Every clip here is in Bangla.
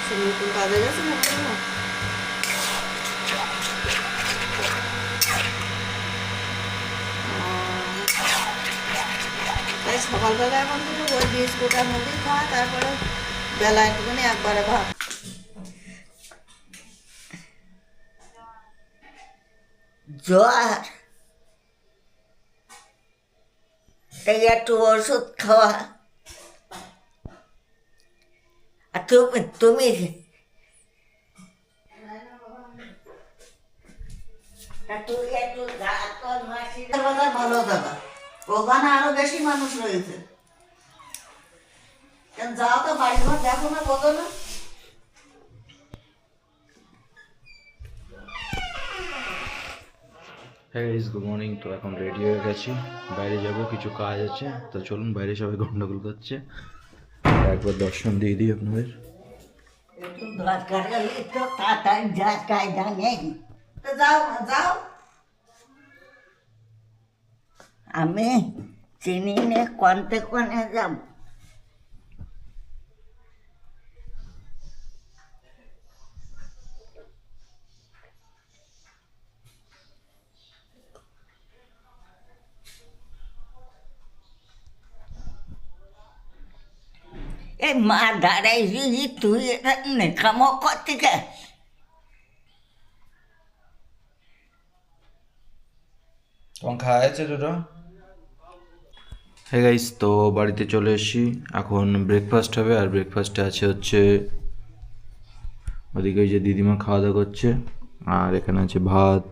নতুন কাজে গেছে না তাই সকালবেলা এখন থেকে ওই বিস্কুট আর মুড়ি খাওয়া, তারপরে বেলা একটুখানি একবারে ভাত। জ্বর, তাই একটু ওষুধ খাওয়া। আর তুমি ভালো দাদা, ওখানে আরো বেশি মানুষ রয়েছে। যাও তো বাড়ি ঘর দেখো না, কত না। হ্যাঁ গাইস, গুড মর্নিং। তো এখন রেডি হয়ে গেছি, বাইরে যাব, কিছু কাজ আছে। তো চলুন, বাইরে সবাই গন্ডগোল করছে, একবার দর্শন দিয়ে দিই আপনাদের। একটু দরকার হলে তো তাড়াতাড়ি যা কায়দা নেই। তো যাও যাও। আমি চিনি নে কনতে কনে যাব। এই মা দাঁড়াই তুই এটা নেখামো করতে। তখন খাওয়া আছে দুটো। হ্যাঁ গাইস, তো বাড়িতে চলে এসেছি, এখন ব্রেকফাস্ট হবে। আর ব্রেকফাস্টে আছে হচ্ছে ওদিকে ওই যে দিদিমা খাওয়া দাওয়া করছে, আর এখানে আছে ভাত,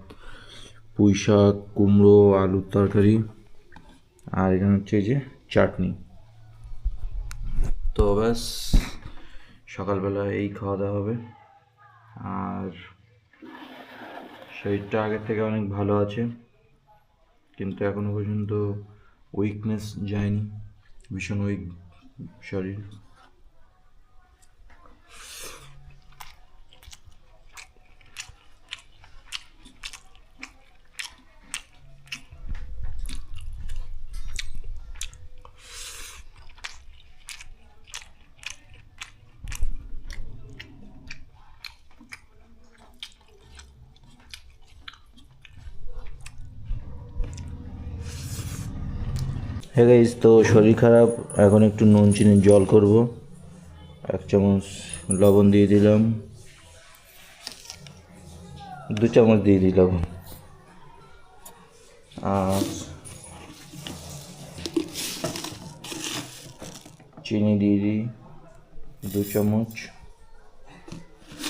পুঁই শাক, কুমড়ো, আলুর তরকারি, আর এখানে হচ্ছে এই যে চাটনি। তো ব্যাস, সকালবেলা এই খাওয়া দাওয়া হবে। আর শরীরটা আগের থেকে অনেক ভালো আছে, কিন্তু এখনো পর্যন্ত উইকনেস যায়নি, ভীষণ উইক শরীর। হ্যাঁ গাইস, তো শরীর খারাপ, এখন একটু নুন চিনির জল করব। 1 চামচ লবণ দিয়ে দিলাম, 2 চামচ দিয়ে দিলাম, আর চিনি দিয়ে দিই 2 চামচ।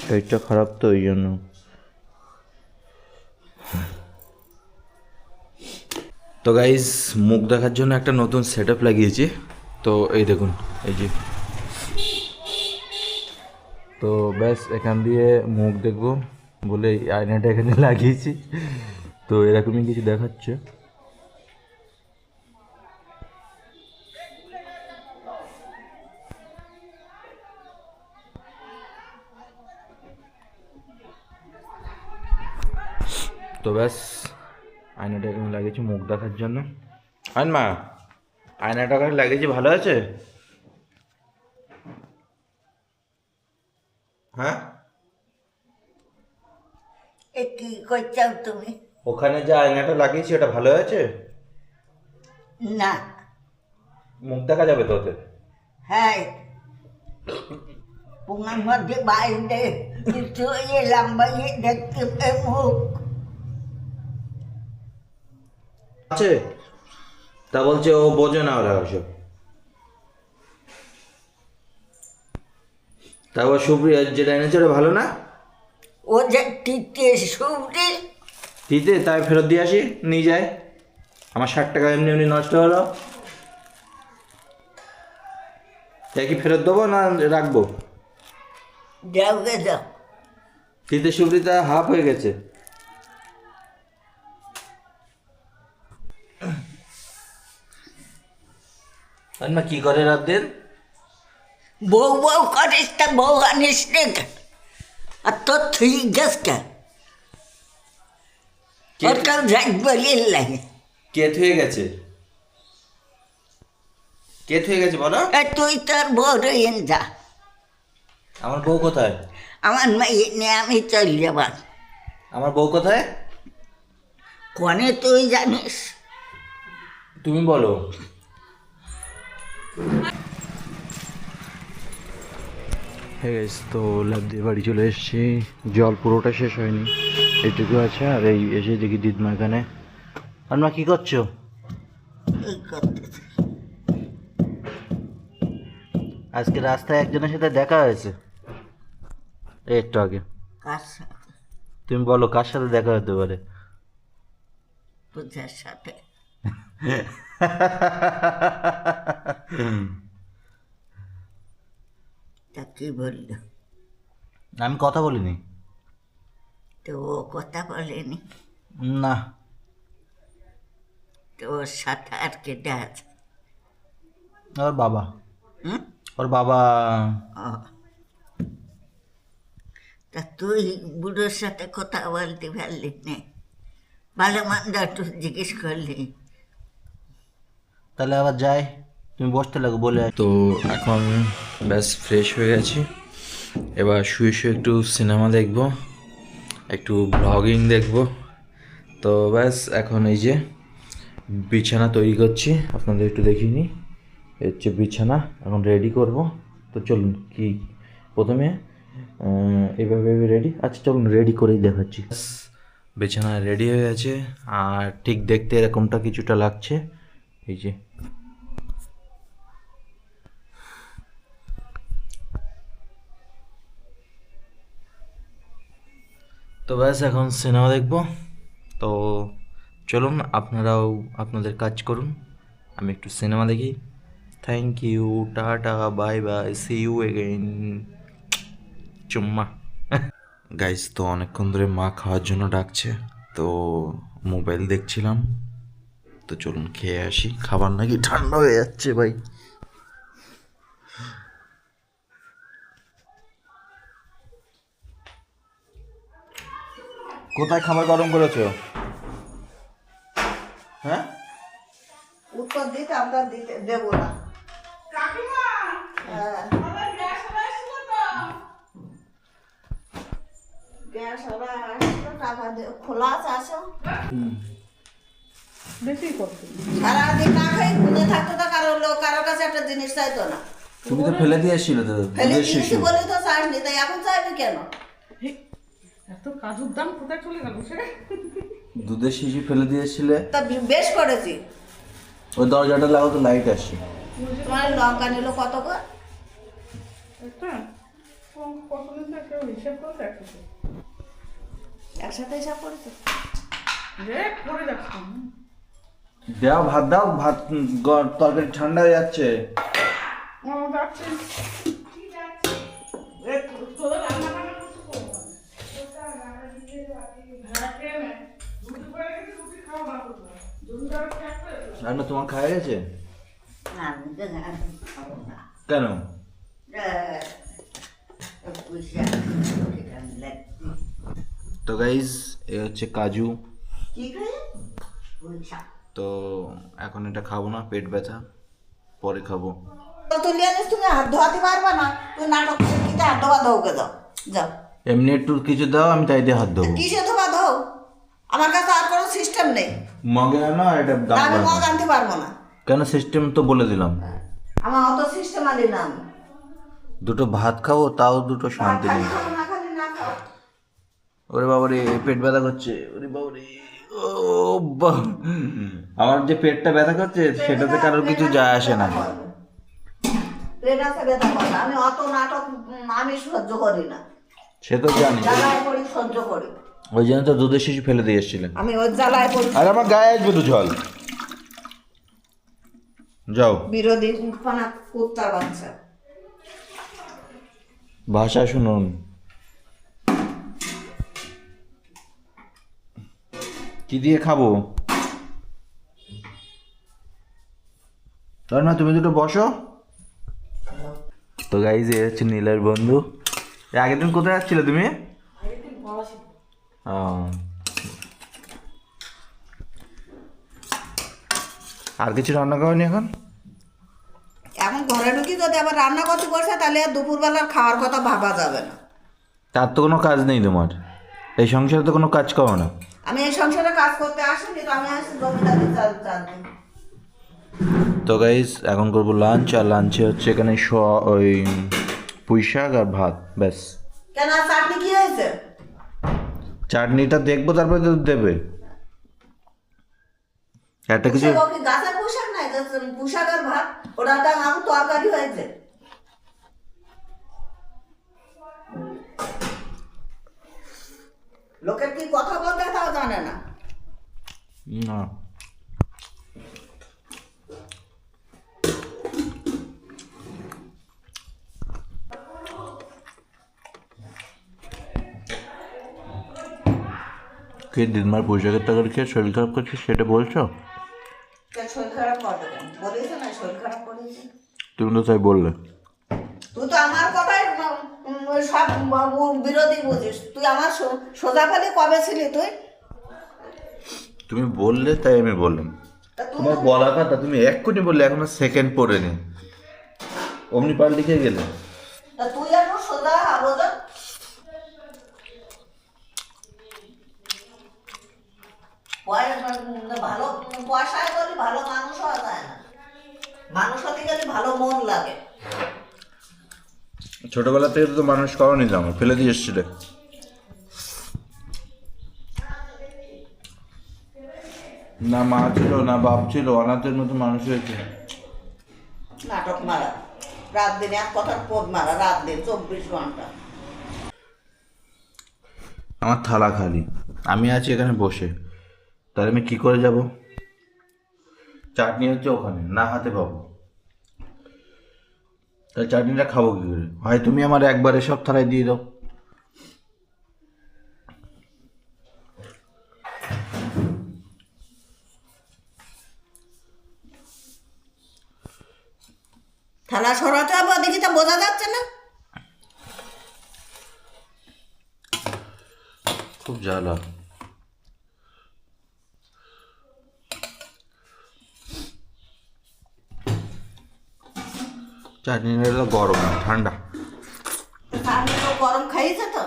শরীরটা খারাপ তো ওই জন্য। তো গাইজ, মুখ দেখার জন্য একটা নতুন সেট আপ লাগিয়েছি। তো এই দেখুন, এই যে। তো ব্যাস, এখান দিয়ে মুখ দেখবো বলে এই আয়নাটা এখানে লাগিয়েছি। তো এরকমই কিছু দেখাচ্ছে। তো ব্যাস, আয়নাটা এখানে লাগিয়েছি মুখ দেখার জন্য। আইন মা, আয়নাটা এখানে লাগিয়েছি, ভালো আছে? হ্যাঁ, এ কি করছাও তুমি? ওখানে যে আয়নাটা লাগিয়েছি ওটা ভালো আছে? না। মুখ দেখা যাবে তো ওতে? হ্যাঁ, পুঙার মধ্যে বাইরে কিছু লম্বাইয়ে দেখতে পাই মুখ। আছে, তা বলছে ও বোঝে না ওরা ওসব। তারপর সুপ্রিয়া যেটা এনেছে ওটা ভালো না? ও যে তৃতীয় সুবরি। দিতে তাই ফেরত দিয়ে আসি, নিয়ে যায়। আমার 60 টাকা এমনি এমনি নষ্ট হলো, তাই কি ফেরত দেবো না রাখবো? যাও গে যাও। তিতে সুপ্রিতা হাফ হয়ে গেছে। না কি করে রাত দিন? বউ বউ করিস তা বউ আনিস নে আর তোর থুই গেছ কে? ওর কেউ যাই বলিয়ে লাগে। কে থুয়ে গেছে? কে থুয়ে গেছে বলো? তুই তোর বউ রইন যা। আমার বউ কোথায়? আমার মেয়ে নিয়ে আমি চল যাবার। আমার বউ কোথায়? কনে তুই জানিস? তুমি বলো। হ্যাঁ গাইস, তো ল্যাব দিয়ে বাড়ি চলে এসেছি। জল পুরোটা শেষ হয়নি, এইটুকু আছে। আর এই এসে দেখি দিদমা এখানে। আর মা কি করছো? এই করতেছে। আজকে রাস্তায় একজনের সাথে দেখা হয়েছে, এই একটু আগে। কার সাথে? তুমি বলো কার সাথে দেখা হতে পারে? পূজার সাথে। তা কি বললো? আমি কথা বলিনি। তো ও কথা বলেনি? না। তো ওর সাথে আর কেটে আছে? ওর বাবা। হুম? ওর বাবা। ও। তা তুই বুড়োর সাথে কথা বলতে পারলি না? ভালো মন্দ একটু জিজ্ঞেস করলি। তাহলে আবার যাই, তুমি বসতে লাগো বলে। তো এখন ব্যাস ফ্রেশ হয়ে গেছি, এবার শুয়ে শুয়ে একটু সিনেমা দেখবো, একটু ব্লগিং দেখবো। তো ব্যাস এখন এই যে বিছানা তৈরি করছি, আপনাদের একটু দেখিয়ে নিই। এই হচ্ছে বিছানা, এখন রেডি করব। তো চলুন, কি প্রথমে এইভাবে রেডি। আচ্ছা চলুন রেডি করেই দেখাচ্ছি। বিছানা রেডি হয়ে গেছে, আর ঠিক দেখতে এরকমটা কিছুটা লাগছে। এই যে তো ব্যাস এখন সিনেমা দেখব। তো চলুন আপনারাও আপনাদের কাজ করুন, আমি একটু সিনেমা দেখি। Thank you, tata, bye bye, see you again, চুম্মা। গাইস, তো অনেকক্ষণ ধরে মা খাওয়ার জন্য ডাকছে, তো মোবাইল দেখছিলাম। তো চলুন খেয়ে আসি, খাবার নাকি ঠান্ডা হয়ে যাচ্ছে ভাই। কোথায় খাবার গরম করেছো? হ্যাঁ, উত্তর দিতে আমরা দিতে দেবো না। হ্যাঁ। গ্যাস ওরা আসলো, টাকা দিয়ে খোলা আছে, আসো। সারাদিন না খাই ঘুরে থাকতো, তো কারোর কাছে একটা জিনিস চাইতো না। তুমি তো ফেলে দিয়ে এসেছিলে তো, ফেলে দুধের দিয়েছি শিশু। বলে তো চাসনি, তাই এখন চাইবি কেন? এত কাজুর দাম কোথায় চলে গেল সে? দুধের শিশু ফেলে দিয়ে এসেছিলে। তা বেশ করেছি। ওই দরজাটা লাগাও তো, লাইট আসছে। তোমার লঙ্কা নিল কত করে? একটা কত নিতে একটা হিসাব করে দেখো তো। একসাথে হিসাব করেছো? রে পড়ে যাচ্ছে। দাও ভাত, দাও ভাত, তরকারি ঠান্ডা হয়ে যাচ্ছে। ও যাচ্ছে। তোদের রান্না বান্না করতে করবো না। হ্যাঁ, খেয়ে নে। রুটি করে রেখেছি, রুটি খাওয়া না করবো। রুটি খাওয়া থাকবে? রান্না তোমার খাওয়া গেছে? না, আমি তো খাবো না। কেন? পয়সা লাগবে। তো গাইজ, এ হচ্ছে কাজু। কি খাই? পয়সা। তো এখন এটা খাবো না, পেট ব্যথা, পরে খাবো। তুই আনিস, তুমি হাত ধোয়াতে পারবা না। তুমি নাটক শিখিতে হাত ধোয়া ধোকে দাও, যাও। এমনি একটু কিছু দাও, আমি তাই দিয়ে হাত দেবো। কিসে ধোয়া ধো? আমার কাছে আর কোনো সিস্টেম নেই। মগে আনো, আর এটা না, দাম আমি মগ বাড়বে। আনতে পারবো না। কেন? সিস্টেম তো বলে দিলাম। আমার অত সিস্টেম আনি না আমি। দুটো ভাত খাবো, তাও দুটো শান্তি খালি নেই। খাও না, খালি না খাও। ওরে বাবারে, পেট ব্যথা করছে। ওরে বাবারে, ও আমার যে পেটটা ব্যথা করছে, সেটাতে কারোর কিছু যায় আসে না। পেট আছে ব্যথা করে। আমি অত নাটক আমি সহ্য করি না। সে তো জানি, জ্বালায় পড়ি, সহ্য করি। ওই জন্য তো দুধের শিশু ফেলে দিয়ে এসেছিলেন। আমি ওই জ্বালায় পড়ি। আর আমার গায়ে আসবে তো জল। যাও, বিরোধী ফানা কুত্তার বাচ্চা। ভাষা শুনুন। কি দিয়ে খাবো? না, তুমি দুটো বসো। তো গাইজ, এ হচ্ছে নীলের বন্ধু। আগের দিন কোথায় যাচ্ছিলে তুমি? ও। আর কিছু রান্না করনি এখন? এখন ঘরে ঢুকি যদি আবার রান্না করতে বসে তাহলে আর দুপুরবেলার খাওয়ার কথা ভাবা যাবে না। তার তো কোনো কাজ নেই তোমার, এই সংসারে তো কোনো কাজ করো না। আমি এই সংসারে কাজ করতে আসিনি তো, আমি আসি জমিদারি জানতে। তো গাইস এখন করবো লাঞ্চ, আর লাঞ্চে হচ্ছে এখানে ওই পুঁই শাক আর ভাত, ব্যাস। কেন আর চাটনি কি হয়েছে? চাটনিটা দেখবো তারপরে তো দেবে একটা কিছু। ও কি গাছের পোশাক নাই যে পোশাক আর ভাত, ওটা একটা আমার তরকারি হয়েছে। লোকের কি কথা বলতে তাও জানে না। না কে দিনমার পোশাকের টাকার খেয়ে শরীর খারাপ করছে সেটা বলছো? শরীর খারাপ করবে কেন? বলেছে না শরীর খারাপ করেছে। তুমি তো তাই বললে। তুই তো আমার কথাই সব বিরোধী বুঝিস। তুই আমার সোজা ফেলে কবে ছিলি তুই? তুমি বললে তাই আমি বললাম। তোমার বলা কথা তুমি এক্ষুনি বললে, এখনো সেকেন্ড পড়ে নি, অমনি পার লিখে গেলে। তুই আর সোজা বোঝা। ভালো পয়সায় গেলে ভালো মানুষ হওয়া যায় না, মানুষ হতে গেলে ভালো মন লাগে। ছোটবেলা থেকে তো মানুষ করনি, তো আমার ফেলে দিয়ে এসছিলে। না মা ছিল না বাপ ছিল, অনাথের মতো মানুষ হয়েছে। নাটক মারা, রাত দিন এক কথার পদ মারা, রাত দিন 24 ঘন্টা। আমার থালা খালি, আমি আছি এখানে বসে, তাহলে আমি কি করে যাব? চাটনি হচ্ছে ওখানে, না হাতে পাবো, তাহলে চাটনিটা খাবো কি করে? হয় তুমি আমার একবারে সব থালায় দিয়ে দাও। থালা সরাতে হবে, ওদিকে তো বোঝা যাচ্ছে না। খুব জ্বালা। চাটনিটা গরম না ঠান্ডা? চাটনি তো গরম খাইয়েছে তো।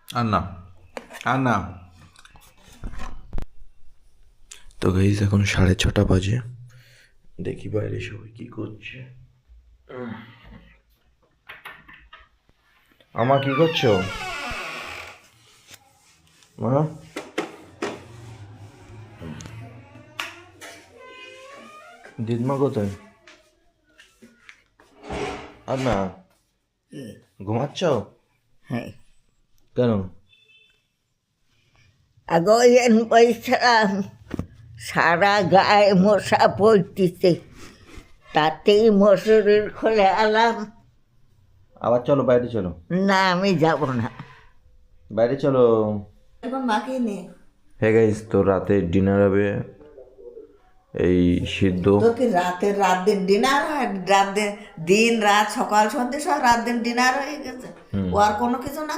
আর না, আর না। তো গাইস এখন 6:30 বাজে, দেখি বাইরে সবাই কি করছে। আমা কি করছো? মা দিদমা কোথায়? আর না, ঘুমাচ্ছ? হ্যাঁ, কেন? আগের বৈশাখ সারা গায়ে মশা পড়তেছে, তাতেই মশুরির খোলে আলাম। আবার চলো বাইরে চলো। না, আমি যাব না। বাইরে চলো। এখন মাখিয়ে নে। হ্যাঁ গাইস, তো রাতে ডিনার হবে এই সিদ্ধ। তো কি রাত দিন ডিনার হয়? দিন রাত সকাল সন্ধ্যে সব রাত দিন ডিনার হয়ে গেছে। ও আর কোনো কিছু না।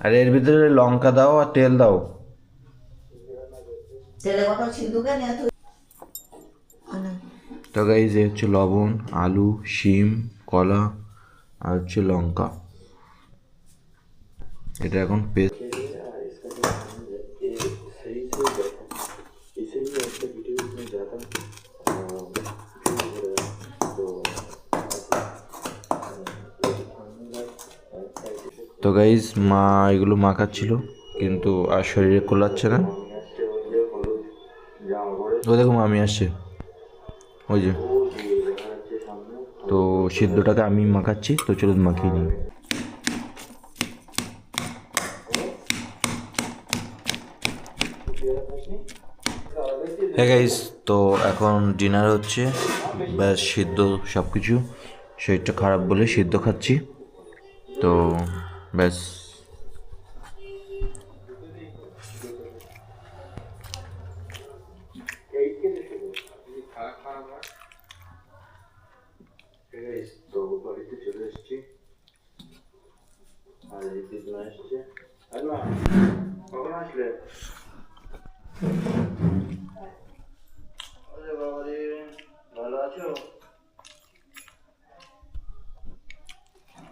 আর এর ভিতরে লঙ্কা দাও আর তেল দাও। ছেলে কথা সিন্ধুকে নিয়ে তুই। তো গাইস এই হচ্ছে লবণ, আলু, শিম, কলা আর হচ্ছে লঙ্কা। এটা এখন পেস্ট। তো গাইস মা এগুলো মাখাচ্ছিল, কিন্তু আর শরীরে কোলাচ্ছে না। ও দেখো মামি আসছে, ওই যে। তো সিদ্ধটাকে আমি মাখাচ্ছি, তো চলো মাখিয়ে নিই। হ্যাঁ গাইস, তো এখন ডিনার হচ্ছে, ব্যাস সিদ্ধ সব কিছু। শরীরটা খারাপ বলে সিদ্ধ খাচ্ছি, তো ব্যাস। তো বাড়িতে চলে এসেছি, কখন আসলে? ভালো আছো?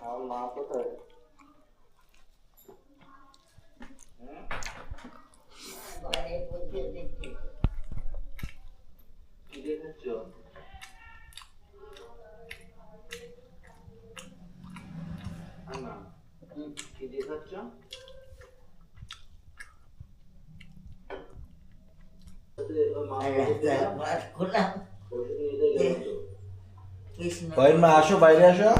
আমার মা কোথায়? কি দেখাচ্ছ? আন্না কি দেখাচ্ছ? কৃষ্ণ মা আসো, বাইরে আসো।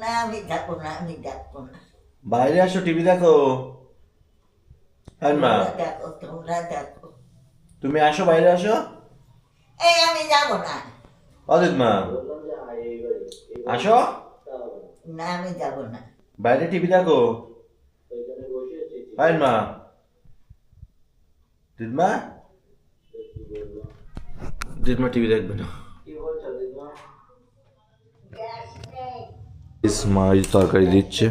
না আমি যাবো না, আমি যাবো না। বাইরে আসো, টিভি দেখো। মা তোমরা দেখো, তোমরা দেখো। তুমি আসো, বাইরে আসো। এই আমি যাবো না। অদিত মা আসো, না আমি যাবো না। বাইরে টিভি দেখো। মা দিদমা, দিদমা টিভি দেখবে না। মা তরকারি দিচ্ছে।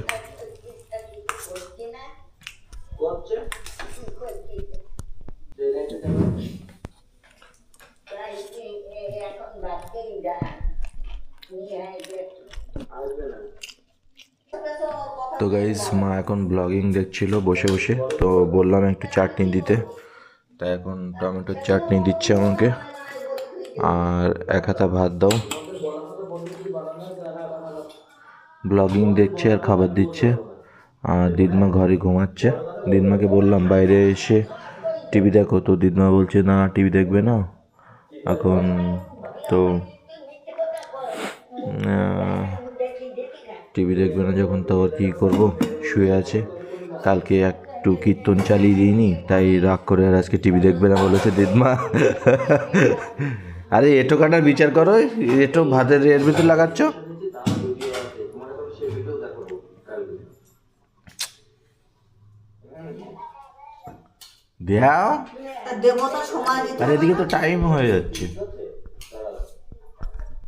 তো গাইস মা এখন ব্লগিং দেখছিল বসে বসে, তো বললাম একটু চাটনি দিতে, তাই এখন টমেটোর চাটনি দিচ্ছে আমাকে। আর এক হাতা ভাত দাও। ব্লগিং দেখছে আর খাবার দিচ্ছে। আর দিদমা ঘরে ঘুমাচ্ছে। দিদমাকে বললাম বাইরে এসে টিভি দেখো, তো দিদমা বলছে না টিভি দেখবে না এখন। তো টিভি দেখবে না যখন, তো আর কী করবো, শুয়ে আছে। কালকে একটু কীর্তন চালিয়ে দিইনি, তাই রাগ করে আর আজকে টিভি দেখবে না বলেছে দিদমা। আরে এটো কাটার বিচার করো, এটো ভাতের এর ভিতর লাগাচ্ছ। দেও, দেবতা সময় দিতে আর এদিকে তো টাইম হয়ে যাচ্ছে।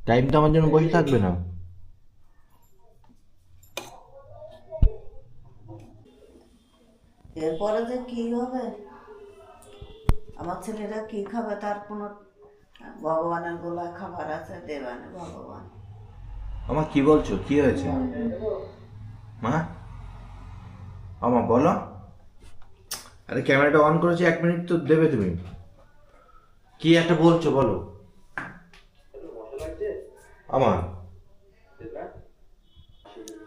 টাইম তো আমার জন্য বসে থাকবে না। এরপরে যে কি হবে, আমার ছেলেরা কি খাবে তার কোনো ভগবানের গোলায় খাবার আছে, দেবানে ভগবান। আমা কি বলছো, কি হয়েছে মা? আমা বলো। আরে ক্যামেরাটা অন করেছি, 1 মিনিট তো দেবে তুমি। কি একটা বলছো বলো আমা।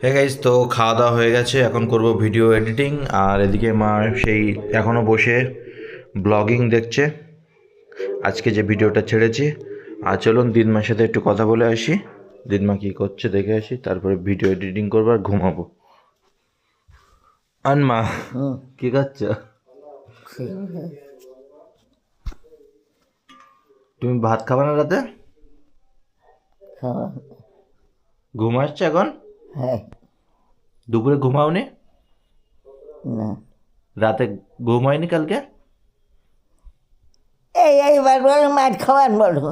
হে গাইস, তো খাওয়া দাওয়া হয়ে গেছে, এখন করব ভিডিও এডিটিং। আর এদিকে মা সেই এখনও বসে ব্লগিং দেখছে আজকে যে ভিডিওটা ছেড়েছি। আর চলুন দিদমার সাথে একটু কথা বলে আসি, দিদমা কি করছে দেখে আসি, তারপরে ভিডিও এডিটিং করবো আর ঘুমাবো। আনমা কি করছো? তুমি ভাত খাবে না রাতে? ঘুম আসছে এখন? হ্যাঁ। দুপুরে ঘুমাওনি? না রাতে ঘুম হয়নি কালকে? এইবার বলো মাছ খাওয়ান বলো।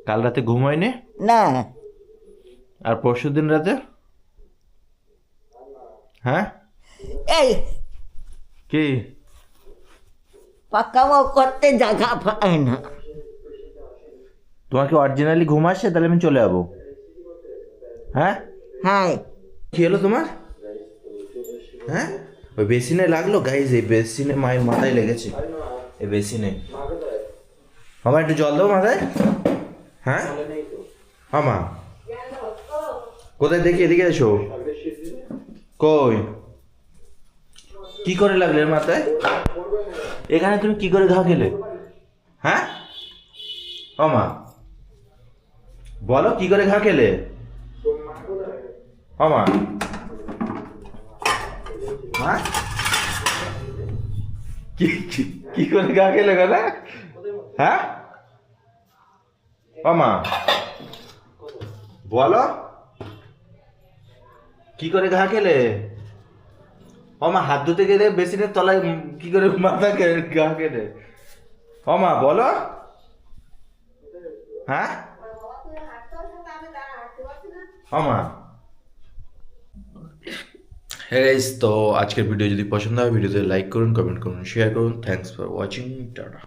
কাল রাতে ঘুম হয়নি? না আর পরশু দিন রাতে? হ্যাঁ এই কি পাকামো করতে জায়গা পায় না। তোমার কি অরিজিনালি ঘুম আসছে? তাহলে আমি চলে যাবো। হ্যাঁ হ্যাঁ কি হলো তোমার? হ্যাঁ ওই বেসিনে লাগলো গাইজ, এই বেসিনে মায়ের মাথায় লেগেছে। এই বেসিনে আমার একটু জল দাও মাথায়। হ্যাঁ আমা কোথায় দেখি, এদিকে এসো। কই কি করে লাগলো এর মাথায়? এখানে তুমি কি করে ঘা খেলে? হ্যাঁ আমা বলো কি করে ঘা খেলে? আমা হ্যাঁ কি করে ঘা খেলে গেলে? হ্যাঁ আমা বলো কি করে ঘা খেলে? আমা হাত ধুতে গেলে বেসিনের তলায় কি করে মাথা ঘা খেলে? আমা বলো। হ্যাঁ আমা হ্যাঁ গাইস, তো আজকের ভিডিও যদি পছন্দ হয় ভিডিওতে লাইক করুন, কমেন্ট করুন, শেয়ার করুন। Thanks for watching, tata.